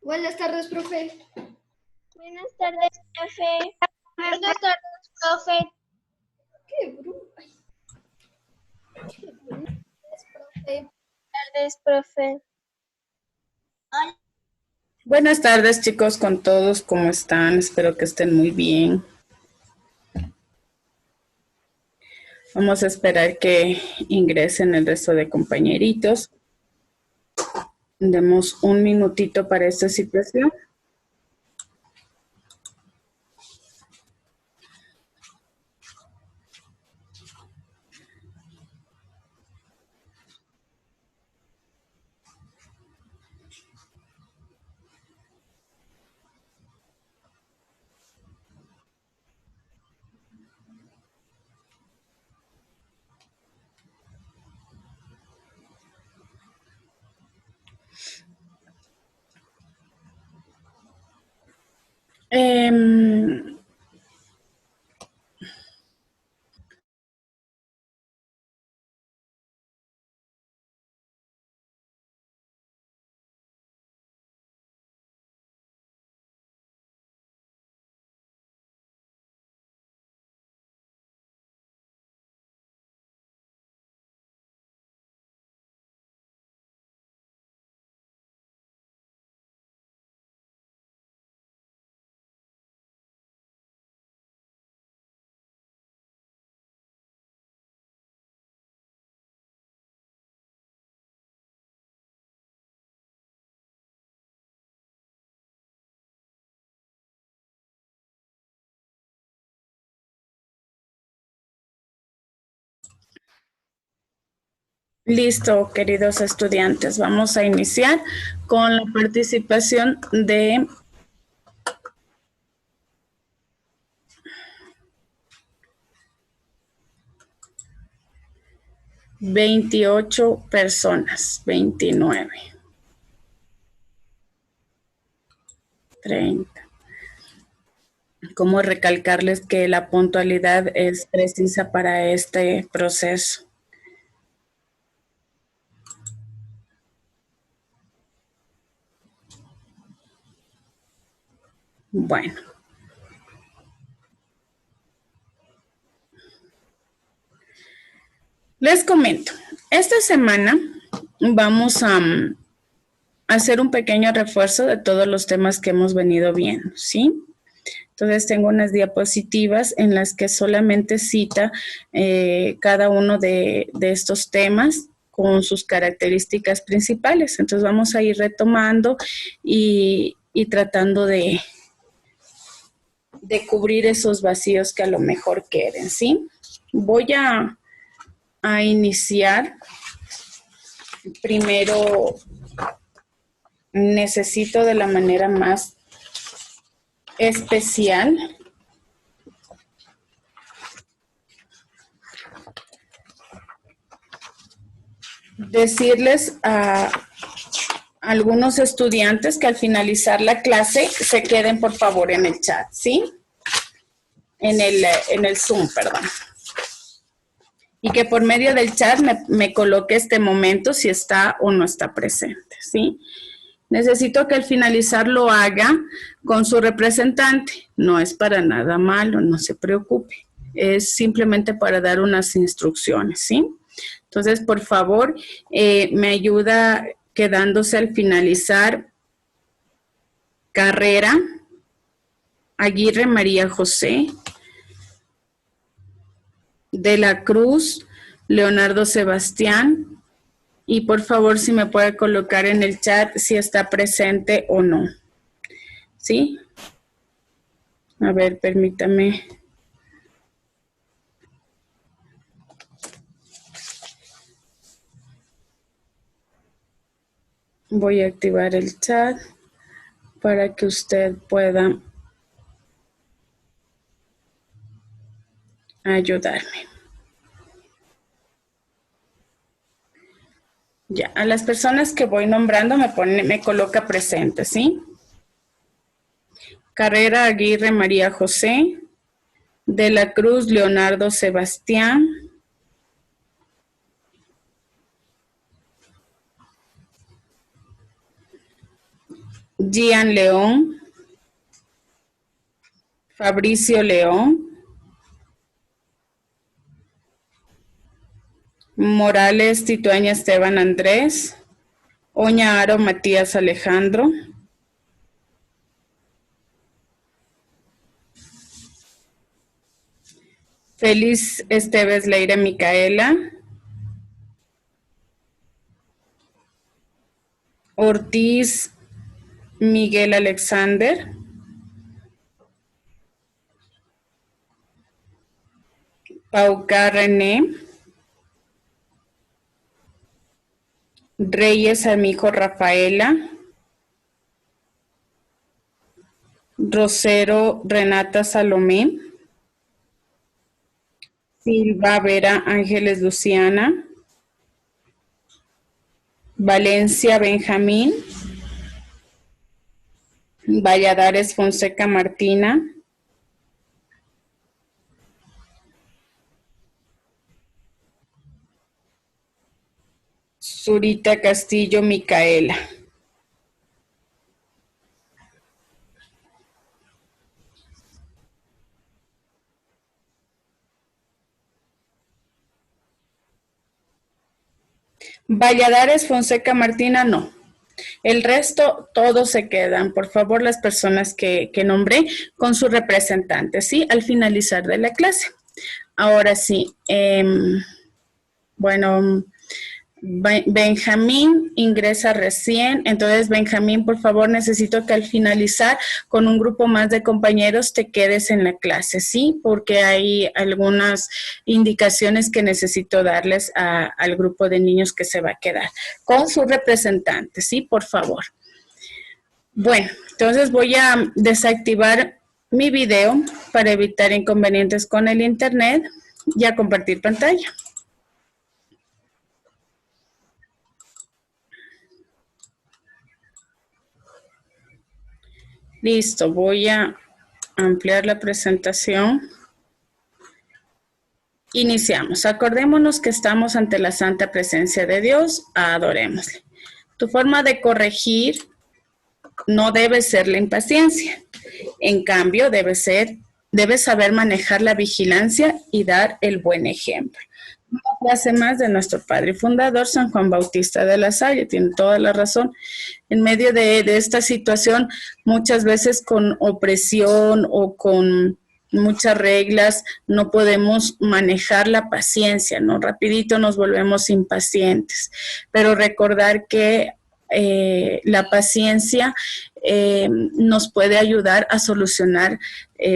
Buenas tardes, profe. Buenas tardes, profe. Buenas tardes, profe. Qué bruto. Qué bruto es, profe. Buenas tardes, profe. Hola. Buenas tardes, chicos, con todos, ¿cómo están? Espero que estén muy bien. Vamos a esperar que ingresen el resto de compañeritos. Demos un minutito para esta situación. Listo, queridos estudiantes, vamos a iniciar con la participación de 28 personas, 29, 30. ¿Cómo recalcarles que la puntualidad es precisa para este proceso? Bueno. Les comento, esta semana vamos a hacer un pequeño refuerzo de todos los temas que hemos venido viendo, ¿sí? Entonces tengo unas diapositivas en las que solamente cita cada uno de estos temas con sus características principales. Entonces vamos a ir retomando y tratando de cubrir esos vacíos que a lo mejor queden, ¿sí? Voy a iniciar. Primero, necesito de la manera más especial decirles a algunos estudiantes que al finalizar la clase se queden por favor en el chat, ¿sí? En el Zoom, perdón. Y que por medio del chat me coloque este momento si está o no está presente, ¿sí? Necesito que al finalizar lo haga con su representante. No es para nada malo, no se preocupe. Es simplemente para dar unas instrucciones, ¿sí? Entonces, por favor, me ayuda quedándose al finalizar Carrera, Aguirre María José, De la Cruz, Leonardo Sebastián, y por favor si me puede colocar en el chat si está presente o no. ¿Sí? A ver, permítame. Voy a activar el chat para que usted pueda ayudarme. Ya, a las personas que voy nombrando me coloca presente, ¿sí? Carrera Aguirre María José, De la Cruz Leonardo Sebastián, Gian León, Fabricio León, Morales Titueña Esteban Andrés, Oña Aro Matías Alejandro, Félix Esteves Leire Micaela, Ortiz Miguel Alexander, Pauca René, Reyes Amijo Rafaela, Rosero Renata Salomé, Silva Vera Ángeles Luciana, Valencia Benjamín, Valladares Fonseca Martina, Zurita Castillo Micaela. Valladares Fonseca Martina, no. El resto, todos se quedan. Por favor, las personas que nombré con su representante, ¿sí? Al finalizar de la clase. Ahora sí, bueno, Benjamín ingresa recién, entonces Benjamín, por favor, necesito que al finalizar con un grupo más de compañeros te quedes en la clase, ¿sí? Porque hay algunas indicaciones que necesito darles al grupo de niños que se va a quedar con su representante, ¿sí? Por favor. Bueno, entonces voy a desactivar mi video para evitar inconvenientes con el internet y a compartir pantalla. Listo, voy a ampliar la presentación. Iniciamos. Acordémonos que estamos ante la santa presencia de Dios. Adorémosle. Tu forma de corregir no debe ser la impaciencia. En cambio, debes saber manejar la vigilancia y dar el buen ejemplo. Una frase más de nuestro padre y fundador, San Juan Bautista de la Salle, tiene toda la razón. En medio de esta situación, muchas veces con opresión o con muchas reglas, no podemos manejar la paciencia, ¿no? Rapidito nos volvemos impacientes, pero recordar que la paciencia nos puede ayudar a solucionar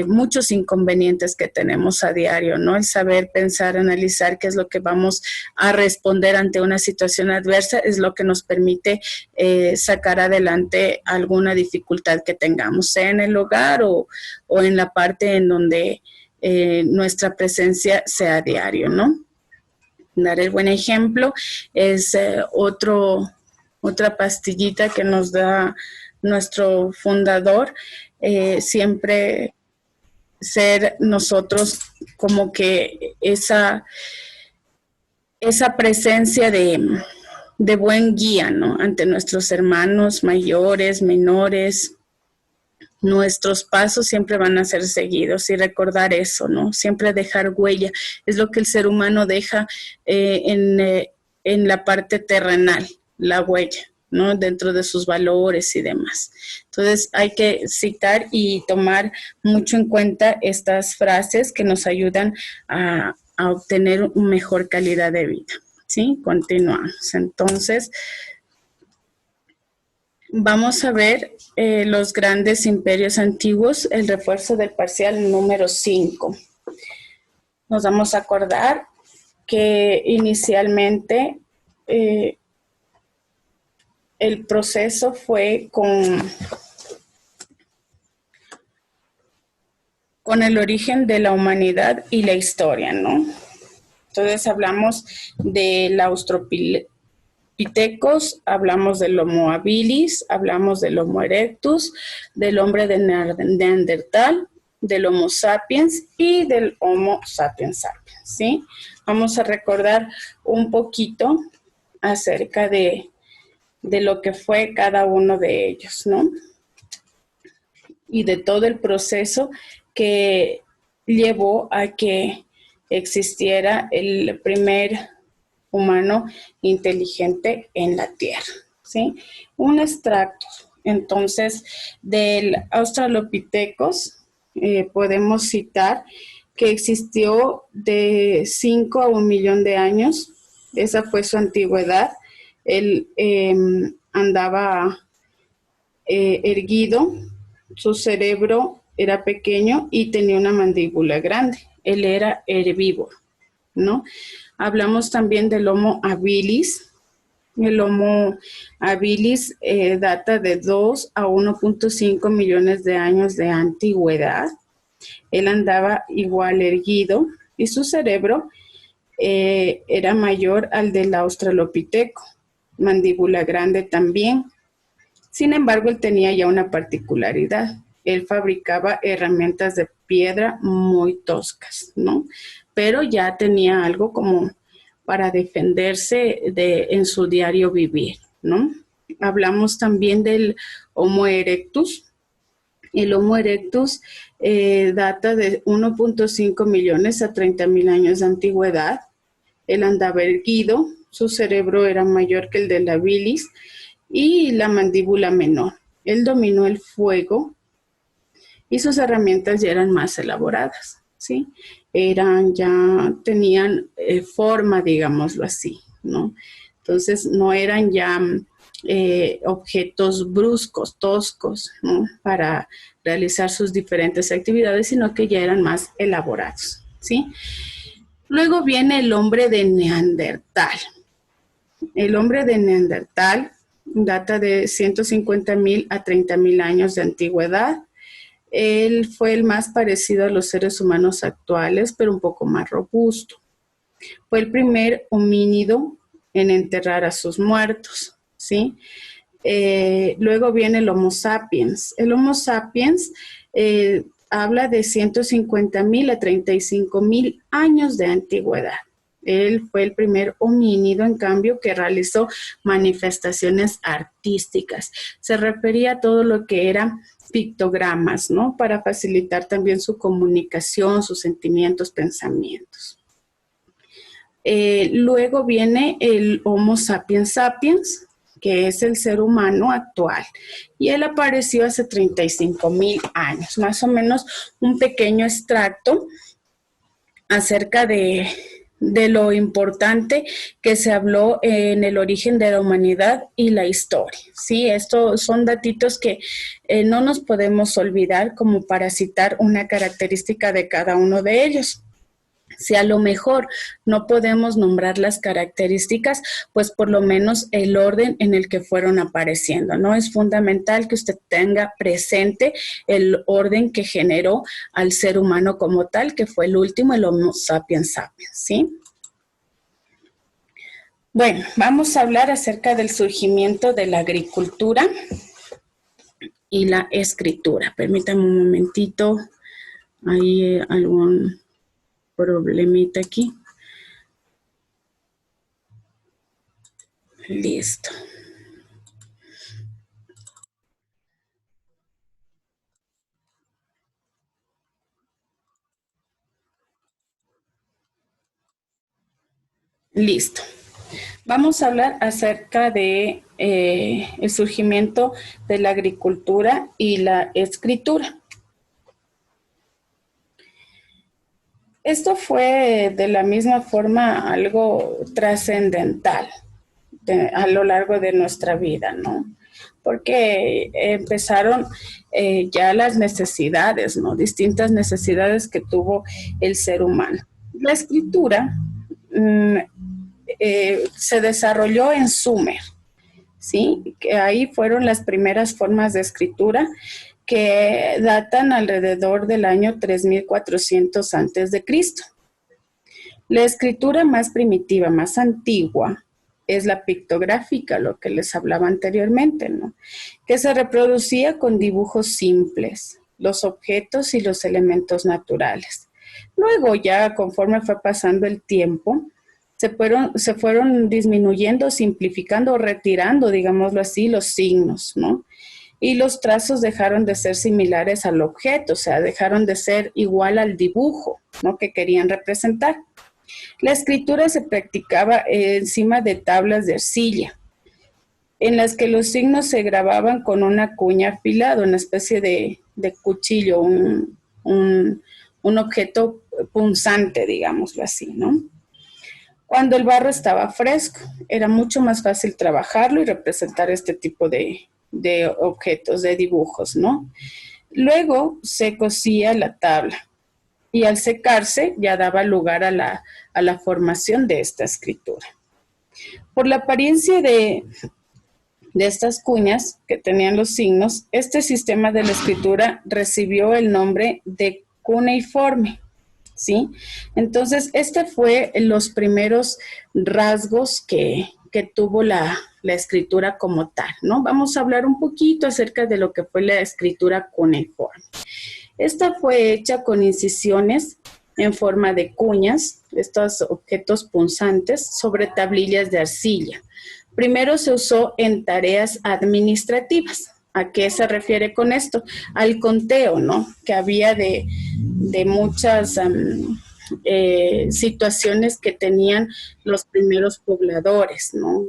muchos inconvenientes que tenemos a diario, ¿no? El saber pensar, analizar qué es lo que vamos a responder ante una situación adversa es lo que nos permite sacar adelante alguna dificultad que tengamos, sea en el hogar o en la parte en donde nuestra presencia sea a diario, ¿no? Dar el buen ejemplo es otra pastillita que nos da nuestro fundador, siempre ser nosotros como que esa presencia de buen guía, ¿no? Ante nuestros hermanos mayores, menores. Nuestros pasos siempre van a ser seguidos y recordar eso, ¿no? Siempre dejar huella. Es lo que el ser humano deja en la parte terrenal, la huella, ¿no? Dentro de sus valores y demás. Entonces hay que citar y tomar mucho en cuenta estas frases que nos ayudan a obtener una mejor calidad de vida, ¿sí? Continuamos. Entonces, vamos a ver los grandes imperios antiguos, el refuerzo del parcial número 5. Nos vamos a acordar que inicialmente el proceso fue con el origen de la humanidad y la historia, ¿no? Entonces hablamos del Australopithecus, hablamos del Homo habilis, hablamos del Homo erectus, del hombre de Neandertal, del Homo sapiens y del Homo sapiens sapiens, ¿sí? Vamos a recordar un poquito acerca de de lo que fue cada uno de ellos, ¿no? Y de todo el proceso que llevó a que existiera el primer humano inteligente en la Tierra, ¿sí? Un extracto, entonces, del Australopithecus, podemos citar que existió de 5 a 1 millón de años. Esa fue su antigüedad. Él andaba erguido, su cerebro era pequeño y tenía una mandíbula grande. Él era herbívoro, ¿no? Hablamos también del Homo habilis. El Homo habilis data de 2 a 1.5 millones de años de antigüedad. Él andaba igual erguido y su cerebro era mayor al del Australopiteco, mandíbula grande también. Sin embargo, él tenía ya una particularidad. Él fabricaba herramientas de piedra muy toscas, ¿no? Pero ya tenía algo como para defenderse en su diario vivir, ¿no? Hablamos también del Homo erectus. El Homo erectus data de 1.5 millones a 30.000 años de antigüedad. Él andaba erguido, su cerebro era mayor que el de la bilis y la mandíbula menor. Él dominó el fuego y sus herramientas ya eran más elaboradas, ¿sí? Tenían forma, digámoslo así, ¿no? Entonces no eran ya objetos bruscos, toscos, ¿no? Para realizar sus diferentes actividades, sino que ya eran más elaborados, ¿sí? Luego viene el hombre de Neandertal. El hombre de Neandertal data de 150.000 a 30.000 años de antigüedad. Él fue el más parecido a los seres humanos actuales, pero un poco más robusto. Fue el primer homínido en enterrar a sus muertos, ¿sí? Luego viene el Homo sapiens. El Homo sapiens habla de 150.000 a 35.000 años de antigüedad. Él fue el primer homínido, en cambio, que realizó manifestaciones artísticas. Se refería a todo lo que era pictogramas, ¿no? Para facilitar también su comunicación, sus sentimientos, pensamientos. Luego viene el Homo sapiens sapiens, que es el ser humano actual. Y él apareció hace 35.000 años, más o menos un pequeño extracto acerca de lo importante que se habló en el origen de la humanidad y la historia, ¿sí? Estos son datitos que no nos podemos olvidar como para citar una característica de cada uno de ellos. Si a lo mejor no podemos nombrar las características, pues por lo menos el orden en el que fueron apareciendo, ¿no? Es fundamental que usted tenga presente el orden que generó al ser humano como tal, que fue el último, el Homo sapiens sapiens, ¿sí? Bueno, vamos a hablar acerca del surgimiento de la agricultura y la escritura. Permítame un momentito, hay algún problemita aquí. Listo. Listo. Vamos a hablar acerca de el surgimiento de la agricultura y la escritura. Esto fue de la misma forma algo trascendental a lo largo de nuestra vida, ¿no? Porque empezaron ya las necesidades, ¿no? Distintas necesidades que tuvo el ser humano. La escritura se desarrolló en Sumer, ¿sí? Que ahí fueron las primeras formas de escritura que datan alrededor del año 3400 a.C. La escritura más primitiva, más antigua, es la pictográfica, lo que les hablaba anteriormente, ¿no? Que se reproducía con dibujos simples, los objetos y los elementos naturales. Luego ya, conforme fue pasando el tiempo, se fueron disminuyendo, simplificando o retirando, digámoslo así, los signos, ¿no? Y los trazos dejaron de ser similares al objeto, o sea, dejaron de ser igual al dibujo, ¿no?, que querían representar. La escritura se practicaba encima de tablas de arcilla, en las que los signos se grababan con una cuña afilada, una especie de cuchillo, un objeto punzante, digámoslo así, ¿no? Cuando el barro estaba fresco, era mucho más fácil trabajarlo y representar este tipo de objetos, de dibujos, ¿no? Luego se cosía la tabla y al secarse ya daba lugar a la formación de esta escritura. Por la apariencia de estas cuñas que tenían los signos, este sistema de la escritura recibió el nombre de cuneiforme, ¿sí? Entonces, este fue los primeros rasgos que tuvo la escritura como tal, ¿no? Vamos a hablar un poquito acerca de lo que fue la escritura cuneiforme. Esta fue hecha con incisiones en forma de cuñas, estos objetos punzantes, sobre tablillas de arcilla. Primero se usó en tareas administrativas. ¿A qué se refiere con esto? Al conteo, ¿no?, que había de muchas situaciones que tenían los primeros pobladores, ¿no?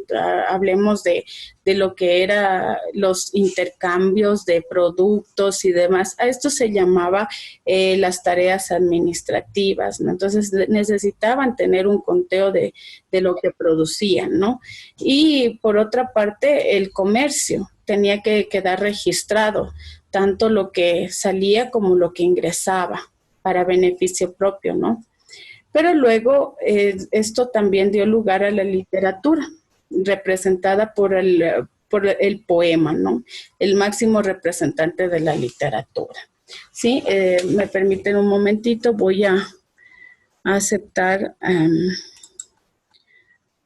Hablemos de lo que eran los intercambios de productos y demás. A esto se llamaba las tareas administrativas, ¿no? Entonces necesitaban tener un conteo de lo que producían, ¿no? Y por otra parte, el comercio tenía que quedar registrado, tanto lo que salía como lo que ingresaba para beneficio propio, ¿no? Pero luego esto también dio lugar a la literatura, representada por el poema, ¿no? El máximo representante de la literatura. ¿Sí? Me permiten un momentito, voy a aceptar a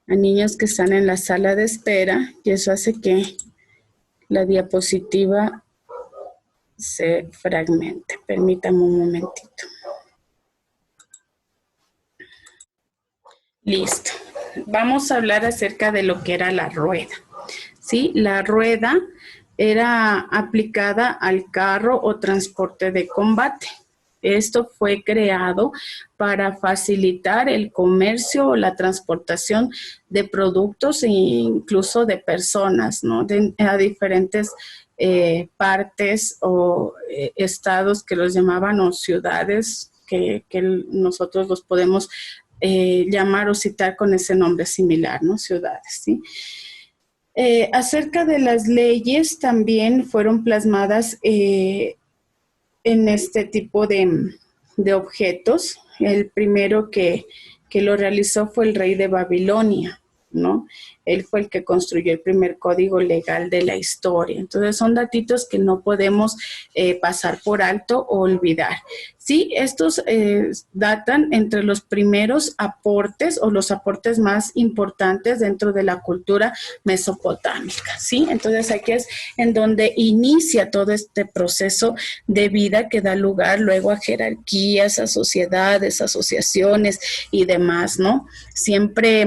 niños que están en la sala de espera y eso hace que la diapositiva se fragmente. Permítame un momentito. Listo. Vamos a hablar acerca de lo que era la rueda. ¿Sí? La rueda era aplicada al carro o transporte de combate. Esto fue creado para facilitar el comercio o la transportación de productos e incluso de personas, ¿no?, a diferentes partes o estados que los llamaban, o ciudades que nosotros los podemos llamar o citar con ese nombre similar, ¿no? Ciudades, ¿sí? Acerca de las leyes también fueron plasmadas en este tipo de objetos. El primero que lo realizó fue el rey de Babilonia, ¿no? Él fue el que construyó el primer código legal de la historia. Entonces son datitos que no podemos pasar por alto o olvidar. Sí, estos datan entre los primeros aportes o los aportes más importantes dentro de la cultura mesopotámica, ¿sí? Entonces aquí es en donde inicia todo este proceso de vida que da lugar luego a jerarquías, a sociedades, asociaciones y demás, ¿no? Siempre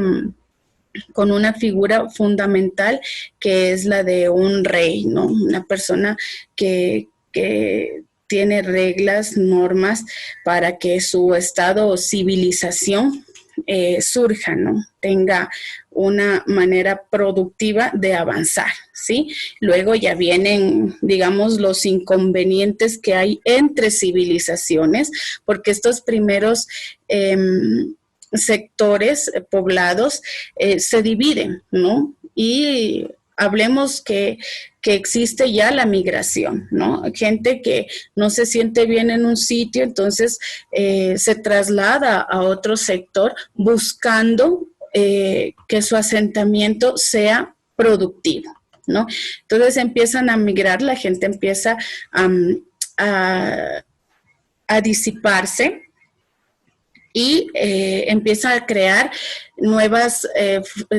con una figura fundamental que es la de un rey, ¿no? Una persona que tiene reglas, normas para que su estado o civilización surja, ¿no? Tenga una manera productiva de avanzar, ¿sí? Luego ya vienen, digamos, los inconvenientes que hay entre civilizaciones, porque estos primeros sectores poblados se dividen, ¿no? Y hablemos que existe ya la migración, ¿no? Gente que no se siente bien en un sitio, entonces se traslada a otro sector buscando que su asentamiento sea productivo, ¿no? Entonces empiezan a migrar, la gente empieza a disiparse, y empieza a crear nuevas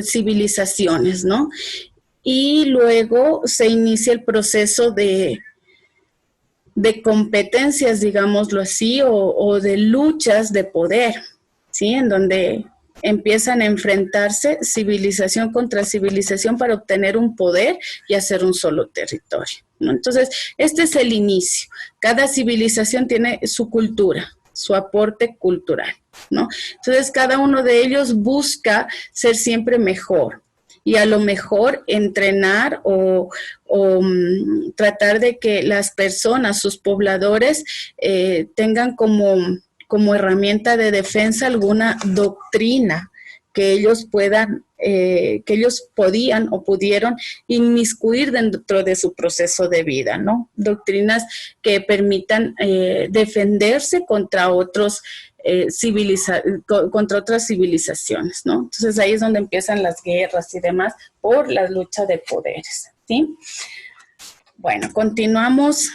civilizaciones, ¿no? Y luego se inicia el proceso de competencias, digámoslo así, o de luchas de poder, ¿sí? En donde empiezan a enfrentarse civilización contra civilización para obtener un poder y hacer un solo territorio, ¿no? Entonces, este es el inicio. Cada civilización tiene su cultura, su aporte cultural, ¿no? Entonces, cada uno de ellos busca ser siempre mejor y a lo mejor entrenar o tratar de que las personas, sus pobladores, tengan como herramienta de defensa alguna doctrina que ellos puedan, que ellos podían o pudieron inmiscuir dentro de su proceso de vida, ¿no? Doctrinas que permitan defenderse contra otros contra otras civilizaciones, ¿no? Entonces ahí es donde empiezan las guerras y demás por la lucha de poderes, ¿sí? Bueno, continuamos.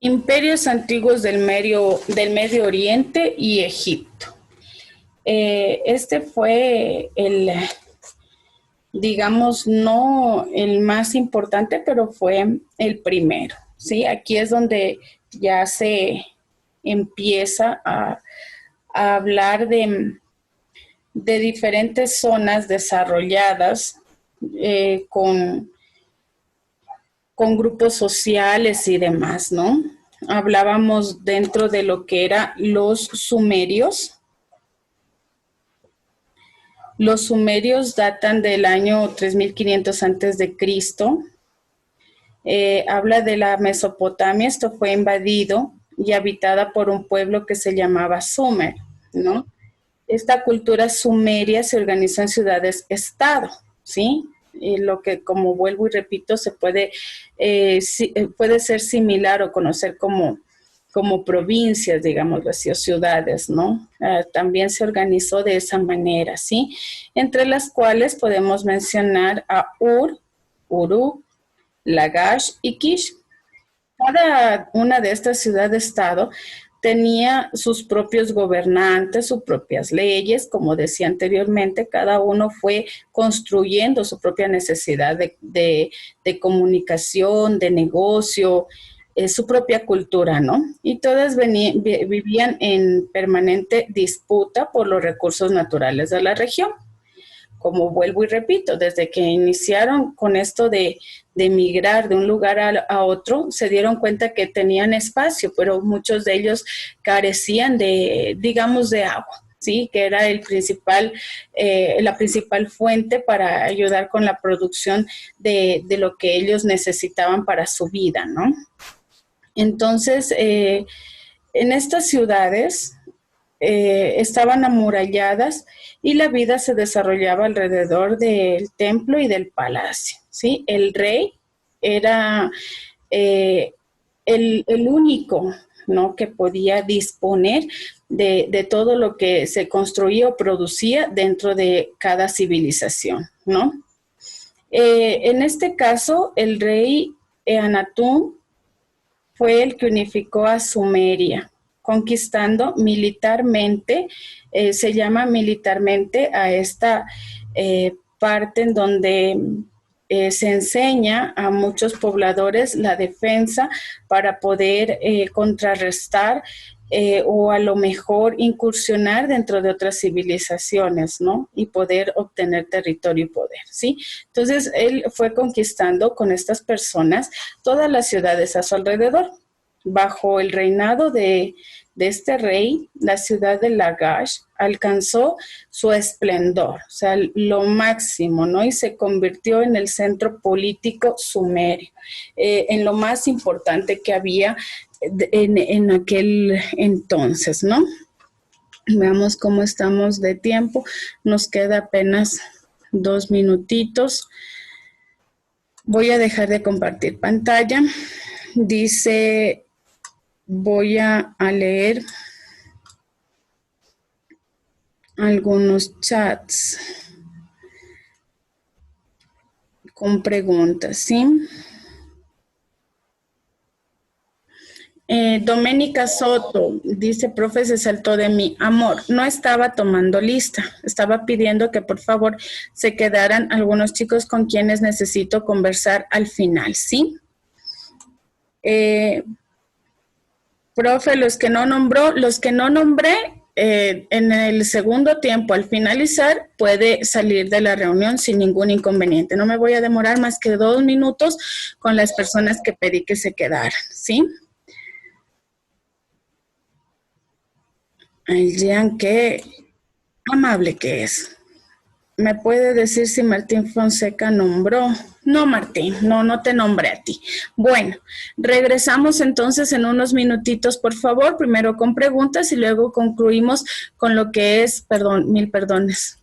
Imperios antiguos del Medio Oriente y Egipto. Este fue digamos, no el más importante, pero fue el primero, ¿sí? Aquí es donde ya se empieza a hablar de diferentes zonas desarrolladas con grupos sociales y demás, ¿no? Hablábamos dentro de lo que eran los sumerios. Los sumerios datan del año 3500 antes de Cristo. Habla de la Mesopotamia. Esto fue invadido y habitada por un pueblo que se llamaba Sumer, ¿no? Esta cultura sumeria se organizó en ciudades-estado, ¿sí? Lo que, como vuelvo y repito, se puede ser similar o conocer como provincias, digámoslo así, o ciudades, ¿no? También se organizó de esa manera, ¿sí? Entre las cuales podemos mencionar a Ur, Uruk, Lagash y Kish. Cada una de estas ciudades-estado tenía sus propios gobernantes, sus propias leyes, como decía anteriormente, cada uno fue construyendo su propia necesidad de comunicación, de negocio, su propia cultura, ¿no? Y todas vivían en permanente disputa por los recursos naturales de la región. Como vuelvo y repito, desde que iniciaron con esto de migrar de un lugar a otro, se dieron cuenta que tenían espacio, pero muchos de ellos carecían digamos, de agua, ¿sí? Que era la principal fuente para ayudar con la producción de lo que ellos necesitaban para su vida, ¿no? Entonces, en estas ciudades estaban amuralladas y la vida se desarrollaba alrededor del templo y del palacio, ¿sí? El rey era el único, ¿no?, que podía disponer de todo lo que se construía o producía dentro de cada civilización, ¿no? En este caso, el rey Anatún fue el que unificó a Sumeria, conquistando militarmente, se llama militarmente a esta parte en donde se enseña a muchos pobladores la defensa para poder contrarrestar o a lo mejor incursionar dentro de otras civilizaciones, ¿no? Y poder obtener territorio y poder, ¿sí? Entonces, él fue conquistando con estas personas todas las ciudades a su alrededor. Bajo el reinado de este rey, la ciudad de Lagash alcanzó su esplendor, o sea, lo máximo, ¿no? Y se convirtió en el centro político sumerio, en lo más importante que había en aquel entonces, ¿no? Veamos cómo estamos de tiempo. Nos queda apenas 2 minutitos. Voy a dejar de compartir pantalla. Dice, voy a leer algunos chats con preguntas, ¿sí? Doménica Soto dice, profe, se saltó de mí. Amor, no estaba tomando lista. Estaba pidiendo que por favor se quedaran algunos chicos con quienes necesito conversar al final, ¿sí? Profe, los que no nombré, en el segundo tiempo, al finalizar, puede salir de la reunión sin ningún inconveniente. No me voy a demorar más que 2 minutos con las personas que pedí que se quedaran, ¿sí? El Jean, qué amable que es. ¿Me puede decir si Martín Fonseca nombró? No, Martín, no te nombré a ti. Bueno, regresamos entonces en unos minutitos, por favor, primero con preguntas y luego concluimos con lo que es, perdón, mil perdones.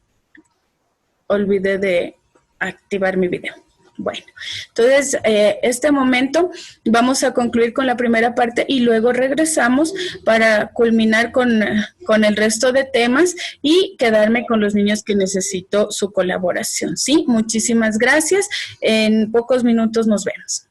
Olvidé de activar mi video. Bueno, entonces, este momento vamos a concluir con la primera parte y luego regresamos para culminar con el resto de temas y quedarme con los niños que necesito su colaboración, ¿sí? Muchísimas gracias. En pocos minutos nos vemos.